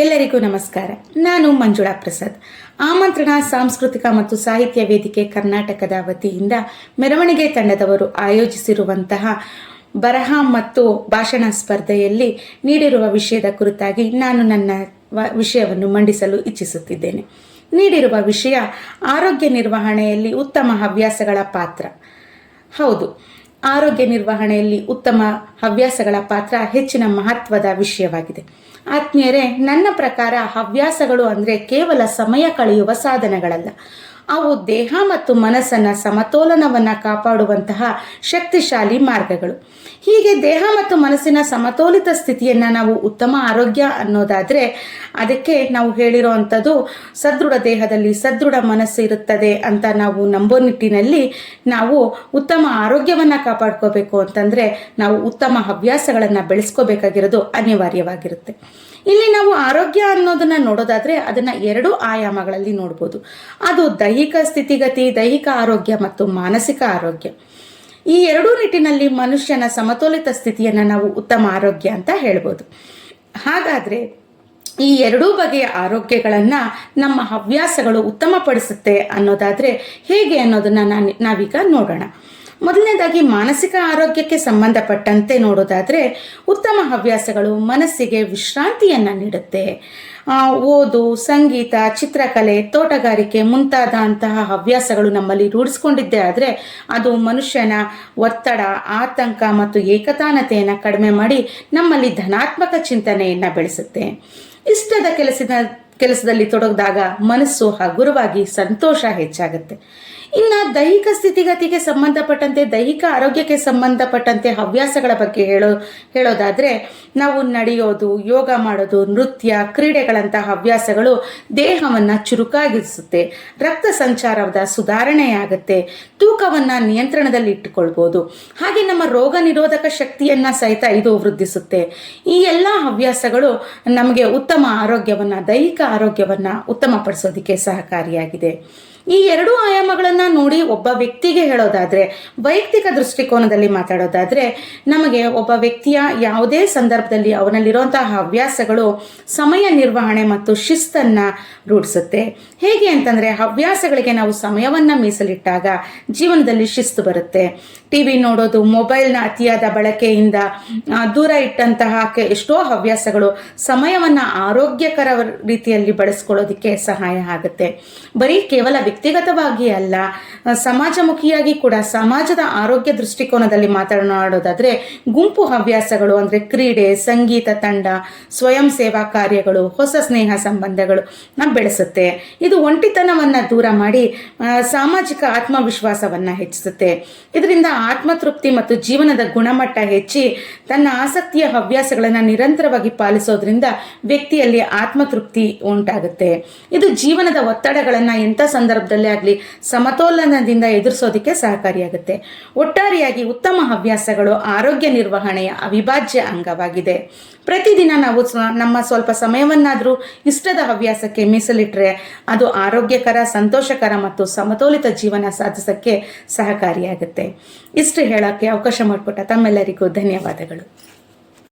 ಎಲ್ಲರಿಗೂ ನಮಸ್ಕಾರ. ನಾನು ಮಂಜುಳಾ ಪ್ರಸಾದ್. ಆಮಂತ್ರಣ ಸಾಂಸ್ಕೃತಿಕ ಮತ್ತು ಸಾಹಿತ್ಯ ವೇದಿಕೆ ಕರ್ನಾಟಕದ ವತಿಯಿಂದ ಮೆರವಣಿಗೆ ತಂಡದವರು ಆಯೋಜಿಸಿರುವಂತಹ ಬರಹ ಮತ್ತು ಭಾಷಣ ಸ್ಪರ್ಧೆಯಲ್ಲಿ ನೀಡಿರುವ ವಿಷಯದ ಕುರಿತಾಗಿ ನಾನು ನನ್ನ ವಿಷಯವನ್ನು ಮಂಡಿಸಲು ಇಚ್ಛಿಸುತ್ತಿದ್ದೇನೆ. ನೀಡಿರುವ ವಿಷಯ ಆರೋಗ್ಯ ನಿರ್ವಹಣೆಯಲ್ಲಿ ಉತ್ತಮ ಹವ್ಯಾಸಗಳ ಪಾತ್ರ. ಹೌದು, ಆರೋಗ್ಯ ನಿರ್ವಹಣೆಯಲ್ಲಿ ಉತ್ತಮ ಹವ್ಯಾಸಗಳ ಪಾತ್ರ ಹೆಚ್ಚಿನ ಮಹತ್ವದ ವಿಷಯವಾಗಿದೆ. ಆತ್ಮೀಯರೇ, ನನ್ನ ಪ್ರಕಾರ ಹವ್ಯಾಸಗಳು ಅಂದರೆ ಕೇವಲ ಸಮಯ ಕಳೆಯುವ ಸಾಧನಗಳಲ್ಲ. ಅವು ದೇಹ ಮತ್ತು ಮನಸ್ಸನ್ನ ಸಮತೋಲನವನ್ನು ಕಾಪಾಡುವಂತಹ ಶಕ್ತಿಶಾಲಿ ಮಾರ್ಗಗಳು. ಹೀಗೆ ದೇಹ ಮತ್ತು ಮನಸ್ಸಿನ ಸಮತೋಲಿತ ಸ್ಥಿತಿಯನ್ನು ನಾವು ಉತ್ತಮ ಆರೋಗ್ಯ ಅನ್ನೋದಾದರೆ ಅದಕ್ಕೆ ನಾವು ಹೇಳಿರೋವಂಥದ್ದು ಸದೃಢ ದೇಹದಲ್ಲಿ ಸದೃಢ ಮನಸ್ಸು ಇರುತ್ತದೆ ಅಂತ ನಾವು ನಂಬೋ ನಿಟ್ಟಿನಲ್ಲಿ ನಾವು ಉತ್ತಮ ಆರೋಗ್ಯವನ್ನು ಕಾಪಾಡ್ಕೋಬೇಕು ಅಂತಂದರೆ ನಾವು ಉತ್ತಮ ಹವ್ಯಾಸಗಳನ್ನು ಬೆಳೆಸ್ಕೋಬೇಕಾಗಿರೋದು ಅನಿವಾರ್ಯವಾಗಿರುತ್ತೆ. ಇಲ್ಲಿ ನಾವು ಆರೋಗ್ಯ ಅನ್ನೋದನ್ನ ನೋಡೋದಾದ್ರೆ ಅದನ್ನ ಎರಡು ಆಯಾಮಗಳಲ್ಲಿ ನೋಡ್ಬೋದು. ಅದು ದೈಹಿಕ ಸ್ಥಿತಿಗತಿ, ದೈಹಿಕ ಆರೋಗ್ಯ ಮತ್ತು ಮಾನಸಿಕ ಆರೋಗ್ಯ. ಈ ಎರಡೂ ನಿಟ್ಟಿನಲ್ಲಿ ಮನುಷ್ಯನ ಸಮತೋಲಿತ ಸ್ಥಿತಿಯನ್ನ ನಾವು ಉತ್ತಮ ಆರೋಗ್ಯ ಅಂತ ಹೇಳ್ಬೋದು. ಹಾಗಾದ್ರೆ ಈ ಎರಡೂ ಬಗೆಯ ಆರೋಗ್ಯಗಳನ್ನ ನಮ್ಮ ಹವ್ಯಾಸಗಳು ಉತ್ತಮಪಡಿಸುತ್ತೆ ಅನ್ನೋದಾದ್ರೆ ಹೇಗೆ ಅನ್ನೋದನ್ನ ನಾವೀಗ ನೋಡೋಣ. ಮೊದಲನೇದಾಗಿ ಮಾನಸಿಕ ಆರೋಗ್ಯಕ್ಕೆ ಸಂಬಂಧಪಟ್ಟಂತೆ ನೋಡೋದಾದರೆ ಉತ್ತಮ ಹವ್ಯಾಸಗಳು ಮನಸ್ಸಿಗೆ ವಿಶ್ರಾಂತಿಯನ್ನು ನೀಡುತ್ತೆ. ಓದು, ಸಂಗೀತ, ಚಿತ್ರಕಲೆ, ತೋಟಗಾರಿಕೆ ಮುಂತಾದಂತಹ ಹವ್ಯಾಸಗಳು ನಮ್ಮಲ್ಲಿ ರೂಢಿಸ್ಕೊಂಡಿದ್ದೇ ಆದರೆ ಅದು ಮನುಷ್ಯನ ಒತ್ತಡ, ಆತಂಕ ಮತ್ತು ಏಕತಾನತೆಯನ್ನು ಕಡಿಮೆ ಮಾಡಿ ನಮ್ಮಲ್ಲಿ ಧನಾತ್ಮಕ ಚಿಂತನೆಯನ್ನು ಬೆಳೆಸುತ್ತೆ. ಇಷ್ಟದ ಕೆಲಸದಲ್ಲಿ ತೊಡಗಿದಾಗ ಮನಸ್ಸು ಹಗುರವಾಗಿ ಸಂತೋಷ ಹೆಚ್ಚಾಗುತ್ತೆ. ಇನ್ನು ದೈಹಿಕ ಸ್ಥಿತಿಗತಿಗೆ ಸಂಬಂಧಪಟ್ಟಂತೆ, ದೈಹಿಕ ಆರೋಗ್ಯಕ್ಕೆ ಸಂಬಂಧಪಟ್ಟಂತೆ ಹವ್ಯಾಸಗಳ ಬಗ್ಗೆ ಹೇಳೋದಾದರೆ ನಾವು ನಡೆಯೋದು, ಯೋಗ ಮಾಡೋದು, ನೃತ್ಯ, ಕ್ರೀಡೆಗಳಂತಹ ಹವ್ಯಾಸಗಳು ದೇಹವನ್ನು ಚುರುಕಾಗಿಸುತ್ತೆ, ರಕ್ತ ಸಂಚಾರದ ಸುಧಾರಣೆಯಾಗುತ್ತೆ, ತೂಕವನ್ನು ನಿಯಂತ್ರಣದಲ್ಲಿ ಇಟ್ಟುಕೊಳ್ಬೋದು. ಹಾಗೆ ನಮ್ಮ ರೋಗ ನಿರೋಧಕ ಶಕ್ತಿಯನ್ನು ಸಹಿತ ಇದು ವೃದ್ಧಿಸುತ್ತೆ. ಈ ಎಲ್ಲ ಹವ್ಯಾಸಗಳು ನಮಗೆ ಉತ್ತಮ ಆರೋಗ್ಯವನ್ನು, ದೈಹಿಕ ಆರೋಗ್ಯವನ್ನು ಉತ್ತಮಪಡಿಸೋದಕ್ಕೆ ಸಹಕಾರಿಯಾಗಿದೆ. ಈ ಎರಡೂ ಆಯಾಮಗಳನ್ನು ನೋಡಿ ಒಬ್ಬ ವ್ಯಕ್ತಿಗೆ ಹೇಳೋದಾದರೆ, ವೈಯಕ್ತಿಕ ದೃಷ್ಟಿಕೋನದಲ್ಲಿ ಮಾತಾಡೋದಾದರೆ, ನಮಗೆ ಒಬ್ಬ ವ್ಯಕ್ತಿಯ ಯಾವುದೇ ಸಂದರ್ಭದಲ್ಲಿ ಅವನಲ್ಲಿರುವಂತಹ ಹವ್ಯಾಸಗಳು ಸಮಯ ನಿರ್ವಹಣೆ ಮತ್ತು ಶಿಸ್ತನ್ನು ರೂಢಿಸುತ್ತೆ. ಹೇಗೆ ಅಂತಂದರೆ, ಹವ್ಯಾಸಗಳಿಗೆ ನಾವು ಸಮಯವನ್ನು ಮೀಸಲಿಟ್ಟಾಗ ಜೀವನದಲ್ಲಿ ಶಿಸ್ತು ಬರುತ್ತೆ. ಟಿವಿ ನೋಡೋದು, ಮೊಬೈಲ್ನ ಅತಿಯಾದ ಬಳಕೆಯಿಂದ ದೂರ ಇಟ್ಟಂತಹ ಎಷ್ಟೋ ಹವ್ಯಾಸಗಳು ಸಮಯವನ್ನು ಆರೋಗ್ಯಕರ ರೀತಿಯಲ್ಲಿ ಬಳಸ್ಕೊಳ್ಳೋದಕ್ಕೆ ಸಹಾಯ ಆಗುತ್ತೆ. ಬರೀ ಕೇವಲ ವ್ಯಕ್ತಿಗತವಾಗಿ ಅಲ್ಲ, ಸಮಾಜಮುಖಿಯಾಗಿ ಕೂಡ ಸಮಾಜದ ಆರೋಗ್ಯ ದೃಷ್ಟಿಕೋನದಲ್ಲಿ ಮಾತನಾಡೋದಾದರೆ ಗುಂಪು ಹವ್ಯಾಸಗಳು ಅಂದರೆ ಕ್ರೀಡೆ, ಸಂಗೀತ ತಂಡ, ಸ್ವಯಂ ಸೇವಾ ಕಾರ್ಯಗಳು, ಹೊಸ ಸ್ನೇಹ ಸಂಬಂಧಗಳು ಬೆಳೆಸುತ್ತೆ. ಇದು ಒಂಟಿತನವನ್ನು ದೂರ ಮಾಡಿ ಸಾಮಾಜಿಕ ಆತ್ಮವಿಶ್ವಾಸವನ್ನು ಹೆಚ್ಚಿಸುತ್ತೆ. ಇದರಿಂದ ಆತ್ಮತೃಪ್ತಿ ಮತ್ತು ಜೀವನದ ಗುಣಮಟ್ಟ ಹೆಚ್ಚಿ ತನ್ನ ಆಸಕ್ತಿಯ ಹವ್ಯಾಸಗಳನ್ನು ನಿರಂತರವಾಗಿ ಪಾಲಿಸೋದ್ರಿಂದ ವ್ಯಕ್ತಿಯಲ್ಲಿ ಆತ್ಮತೃಪ್ತಿ ಉಂಟಾಗುತ್ತೆ. ಇದು ಜೀವನದ ಒತ್ತಡಗಳನ್ನು ಎಂಥ ಸಂದರ್ಭದಲ್ಲೇ ಆಗಲಿ ಸಮತೋಲನದಿಂದ ಎದುರಿಸೋದಕ್ಕೆ ಸಹಕಾರಿಯಾಗುತ್ತೆ. ಒಟ್ಟಾರೆಯಾಗಿ ಉತ್ತಮ ಹವ್ಯಾಸಗಳು ಆರೋಗ್ಯ ನಿರ್ವಹಣೆಯ ಅವಿಭಾಜ್ಯ ಅಂಗವಾಗಿದೆ. ಪ್ರತಿದಿನ ನಾವು ನಮ್ಮ ಸ್ವಲ್ಪ ಸಮಯವನ್ನಾದರೂ ಇಷ್ಟದ ಹವ್ಯಾಸಕ್ಕೆ ಮೀಸಲಿಟ್ಟರೆ ಅದು ಆರೋಗ್ಯಕರ, ಸಂತೋಷಕರ ಮತ್ತು ಸಮತೋಲಿತ ಜೀವನ ಸಾಧಿಸೋಕ್ಕೆ ಸಹಕಾರಿಯಾಗುತ್ತೆ. ಇಷ್ಟು ಹೇಳೋಕ್ಕೆ ಅವಕಾಶ ಮಾಡಿಕೊಟ್ಟ ತಮ್ಮೆಲ್ಲರಿಗೂ ಧನ್ಯವಾದಗಳು.